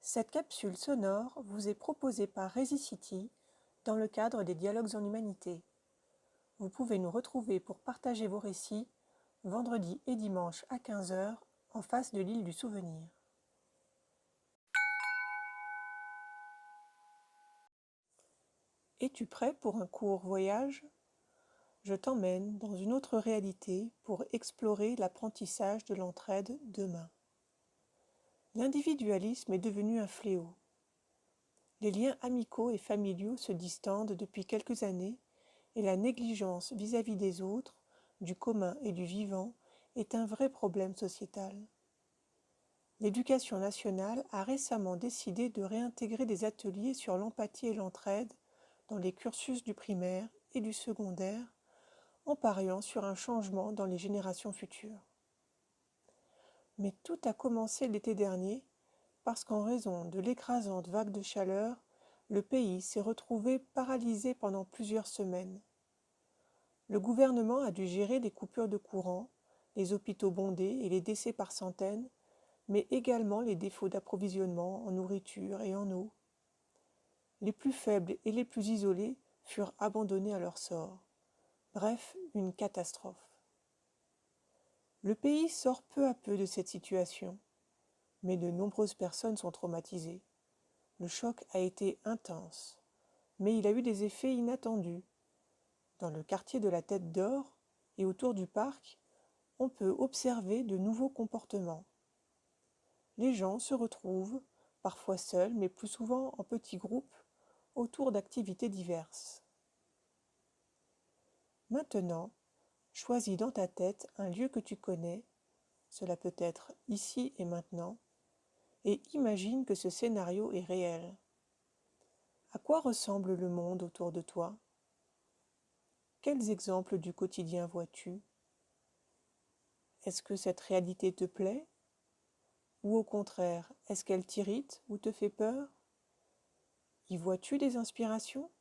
Cette capsule sonore vous est proposée par ReadyCity dans le cadre des Dialogues en Humanité. Vous pouvez nous retrouver pour partager vos récits vendredi et dimanche à 15 heures en face de l'île du Souvenir. Es-tu prêt pour un court voyage? Je t'emmène dans une autre réalité pour explorer l'apprentissage de l'entraide demain. L'individualisme est devenu un fléau. Les liens amicaux et familiaux se distendent depuis quelques années et la négligence vis-à-vis des autres, du commun et du vivant est un vrai problème sociétal. L'Éducation nationale a récemment décidé de réintégrer des ateliers sur l'empathie et l'entraide dans les cursus du primaire et du secondaire, en pariant sur un changement dans les générations futures. Mais tout a commencé l'été dernier parce qu'en raison de l'écrasante vague de chaleur, le pays s'est retrouvé paralysé pendant plusieurs semaines. Le gouvernement a dû gérer les coupures de courant, les hôpitaux bondés et les décès par centaines, mais également les défauts d'approvisionnement en nourriture et en eau. Les plus faibles et les plus isolés furent abandonnés à leur sort. Bref, une catastrophe. Le pays sort peu à peu de cette situation, mais de nombreuses personnes sont traumatisées. Le choc a été intense, mais il a eu des effets inattendus. Dans le quartier de la Tête d'Or et autour du parc, on peut observer de nouveaux comportements. Les gens se retrouvent, parfois seuls, mais plus souvent en petits groupes, autour d'activités diverses. Maintenant, choisis dans ta tête un lieu que tu connais, cela peut être ici et maintenant, et imagine que ce scénario est réel. À quoi ressemble le monde autour de toi? Quels exemples du quotidien vois-tu? Est-ce que cette réalité te plaît? Ou au contraire, est-ce qu'elle t'irrite ou te fait peur? Y vois-tu des inspirations?